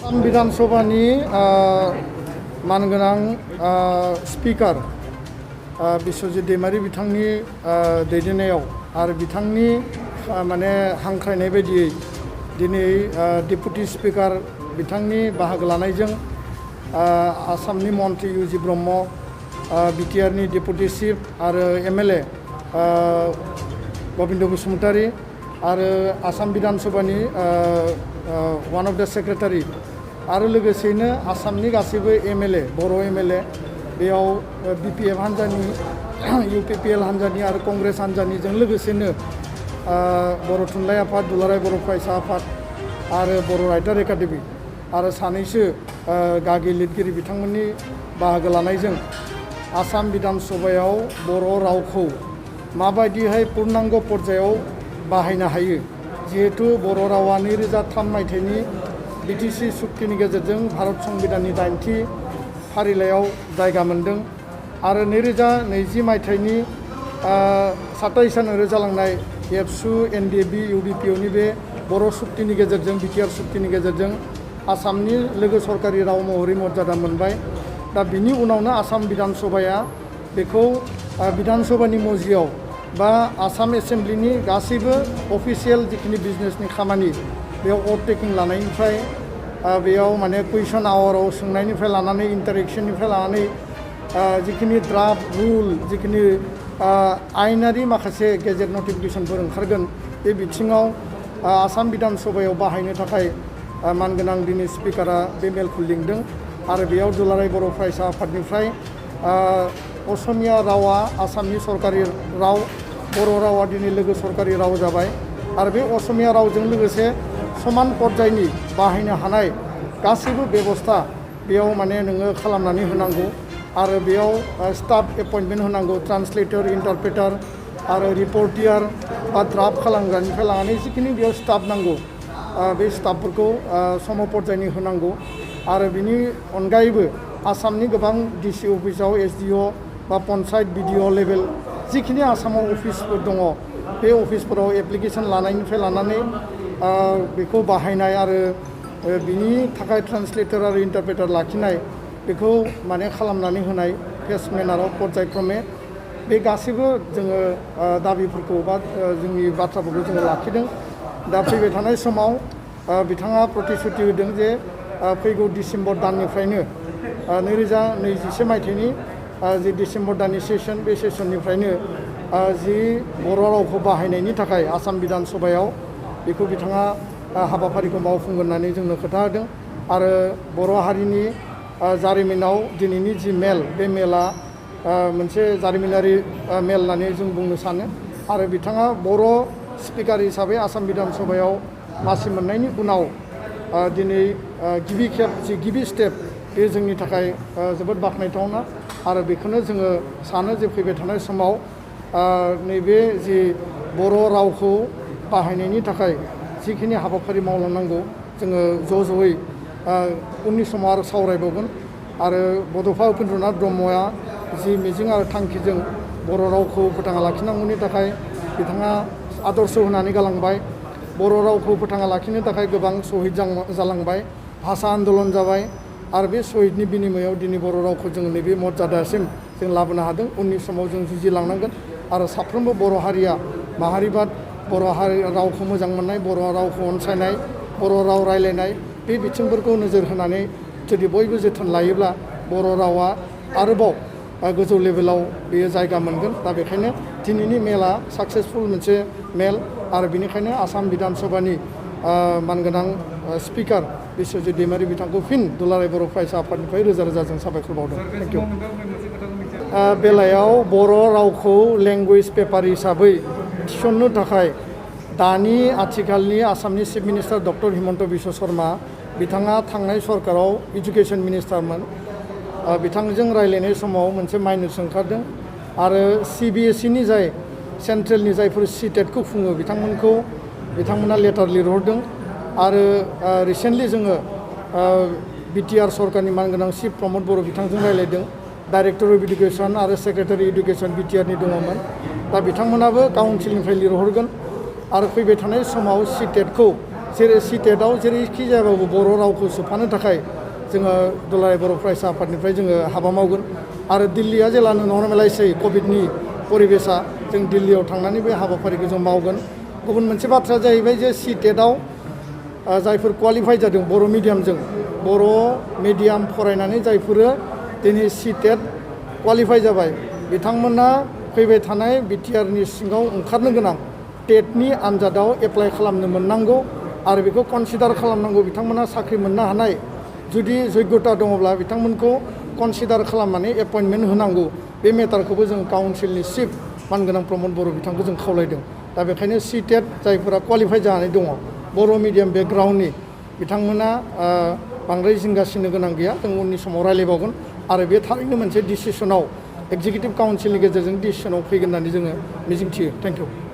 विधानसभानि मानगोनां स्पिकार बिश्वजित दैमारी बिथांनि दैदेननायाव आरो बिथांनि माने हांख्रायनाय बायदियै दिनै डेपुटि स्पिकार बिथांनि बाहागो लानायजों आसामनि मन्त्रि इउजि ब्रह्म बिटिआरनि डेपुटि चिफ आरो एमएलए गबिन्द बसुमतारी आरो आसाम विधानसभानि वान अफ द सेक्रेटारि आरो लोगोसेयैनो आसामनि गासैबो एमएलए बर' एमएलए बेयाव बिपिएफ हान्जानि इउपिपिएल हान्जानि आरो कंग्रेस हान्जानिजों लोगोसेनो बर' थुनलाइ आफाद दुलाराय बर' फरायसा आफाद आरो बर' राइटार एकाडेमि आरो सानैसो गागि लिरगिरि बिथांमोननि बाहागो लानायजों आसाम विधानसभायाव बर' रावखौ माबायदिहाय पूर्णांग पर्यायाव बाहायनो हायो जिहेतु बर' रावा 2003 मायथाइनि बिटिसि सुक्तिनि गेजेरजों भारत संबिधाननि 8थि फारिलाइयाव जायगा मोनदों आरो 2020 मायथाइनि 27 जानुवारियाव जालांनाय एबसु एनडिएबि इउडिपिअनि बे बर' सुक्तिनि गेजेरजों बिटिआर सुक्तिनि गेजेरजों आसामनि लोगो सरकारि राव महरै मर्यादा मोनबाय दा बिनि उनावनो आसाम विधानसभाया बेखौ विधानसभानि मजियाव बा आसाम एसेम्ब्लिनि गासैबो अफिसियेल जिखिनि बिजनेसनि खामानि बेयाव अथ टेकिं लानायनिफ्राय बेयाव माने कुइसन आवाराव सोंनायनिफ्राय लानानै इन्टारेक्शननिफ्राय लानानै जिखिनि ड्राफ्ट रुल जिखिनि आयेनारि माखासे गेजेट नटिफिकेशनफोर ओंखारगोन बे बिथिङाव आसाम विधानसभायाव बाहायनो थाखाय मानगोनां दिनै स्पिकारा बे मेलखौ लिंदों आरो बेयाव दुलाराय बर' फरायसा आफादनिफ्राय असमिया रावा आसामनि सरकारि राव बर' रावा दिनै लोगो सरकारि राव जाबाय आरो बे असमिया रावजों लोगोसे समान पर्यायनि बाहायनो हानाय गासैबो बेबस्था बेयाव माने नोङो खालामनानै होनांगौ आरो बेयाव स्टाफ एपइन्टमेन्ट होनांगौ ट्रान्सलेटर इन्टारप्रेटार आरो रिपर्टियार बा ड्राफ्ट खालामग्रानिफ्राय लानानै जिखिनि बेयाव स्टाफ नांगौ बे स्टाफफोरखौ सम पर्यायनि होनांगौ आरो बिनि अनगायैबो आसामनि गोबां डिसि अफिसाव एसडिअ बा पन्सायत बिडिअ लेभेल जिखिनि आसामाव अफिसफोर दङ बे अफिसफोराव एप्लिकेसन लानायनिफ्राय लानानै बेखौ बाहायनाय आरो बिनि थाखाय ट्रान्सलेटर आरो इन्टारप्रेटार लाखिनाय बेखौ माने खालामनानै होनाय फेस मेनाराव पर्यायक्रमे बे गासैबो जोङो दाबिफोरखौ बा जोंनि बाथ्राफोरखौ जोङो लाखिदों दा फैबाय थानाय समाव बिथाङा प्रतिश्रुति होदों जे फैगौ डिसेम्बर दाननिफ्रायनो 2021 मायथाइनि जि डिसेम्बर दाननि सेसन बे सेसननिफ्रायनो जि बर' रावखौ बाहायनायनि थाखाय आसाम विधानसभायाव बेखौ बिथाङा हाबाफारिखौ मावफुंगोन होननानै जोंनो खोथा होदों आरो बर' हारिनि जारिमिनाव दिनैनि जि मेल बे मेला मोनसे जारिमिनारि मेल होननानै जों बुंनो सानो आरो बिथाङा बर' स्पिकार हिसाबै आसाम विधानसभायाव मासि मोननायनि उनाव दिनै गिबि खेब जि गिबि स्टेप बे जोंनि थाखाय जोबोद बाख्नायथावना आरो बेखौनो जोङो सानो जे फैबाय थानाय समाव नैबे जि बर' रावखौ बाहायनायनि थाखाय जिखिनि हाबाफारि मावलांनांगौ जोङो ज'यै उननि समाव आरो सावरायबावगोन आरो बड'फा उपेन्द्रनाथ ब्रह्मआ जि मिजिं आरो थांखिजों बर' रावखौ फोथांना लाखिनांगौनि थाखाय बिथाङा आदर्श होनानै गालांबाय बर' रावखौ फोथांना लाखिनो थाखाय गोबां शहीद जालांबाय भाषा आन्दलन जाबाय आरो बे शहीदनि बिनिमयाव दिनै बर' रावखौ जों नैबे मर्यादासिम जों लाबोनो हादों उननि समाव जों जुजिलांनांगोन आरो साफ्रोमबो बर' हारिया माहारिबाद बर' हारि रावखौ मोजां मोननाय बर' रावखौ अनसायनाय बर' राव रायलायनाय बे बिथिंफोरखौ नोजोर होनानै जुदि बयबो जोथोन लायोब्ला बर' रावा आरोबाव गोजौ लेभेलाव बेयो जायगा मोनगोन दा बेखायनो दिनैनि मेला साक्सेसफुल मोनसे मेल आरो बेनिखायनो आसाम विधानसभानि मानगोनां स्पिकार बिश्वजित दैमारी बिथांखौ फिन दुलाराय बर' फरायसा आफादनिफ्राय रोजा रोजा जों साबायखर बावदों थेंक इउ बेलायाव बर' रावखौ लेंगुवेज पेपार हिसाबै थिसन्नो थाखाय दानि आथिखालनि आसामनि chief minister doctor Himanta Biswa Sharma बिथाङा थांनाय सरकाराव इडुकेसन मिनिस्टारमोन बिथांजों रायलायनाय समाव मोनसे माइनस ओंखारदों आरो सिबिएसइनि जाय सेन्ट्रेलनि जायफोर सिटेटखौ खुङो बिथांमोना लेटार लिरहरदों आरो रिसेन्टलि जोङो बिटिआर सरकारनि मानगोनां चिफ प्रमद बर' बिथांजों रायलायदों डाइरेक्टर अफ इडुकेसन आरो सेक्रेटारि इडुकेसन बिटिआरनि दङमोन दा बिथांमोनाबो काउन्सिलनिफ्राय लिरहरगोन आरो फैबाय थानाय समाव सिटेटखौ जेरै सिटेटआव जेरैखि जायाबाबो बर' रावखौ सोफानो थाखाय जोङो दुलाराय बर' फरायसा आफादनिफ्राय जोङो हाबा मावगोन आरो दिल्लीया जेलानो नर्मेलाइज जायो कभिडनि परिबेसा जों दिल्लीयाव थांनानै बे हाबाफारिखौ जों मावगोन गुबुन मोनसे बाथ्राया जाहैबाय जे सिटेटआव जायफोर क्वालिफाइ जादों बर' मिडियामजों बर' मिडियाम फरायनानै जायफोरो दिनै सिटेट क्वालिफाइ जाबाय बिथांमोना फैबाय थानाय बिटिआरनि सिङाव ओंखारनो गोनां टेटनि आन्जादाव एप्लाइ खालामनो मोननांगौ आरो बेखौ कनसिडार खालामनांगौ बिथांमोना साख्रि मोननो हानाय जुदि जग्यता दङब्ला बिथांमोनखौ कनसिडार खालामनानै एपइन्टमेन्ट होनांगौ बे मेटारखौबो जों काउन्सिलनि चिफ मानगोनां प्रमद बर' बिथांखौ जों खावलायदों दा बेखायनो सिटेट जायफोरा क्वालिफाइ जानानै दङ बर' मिडियाम बेकग्राउन्डनि बिथांमोना बांद्राय जिंगासिनो गोनां गैया जों उननि समाव रायज्लायबावगोन आरो बे थारैनो मोनसे डिसिसनाव एक्जिकिउटिभ काउन्सिलनि गेजेरजों डिसिसनाव फैगोन होननानै जोङो मिजिंथियो थेंक इउ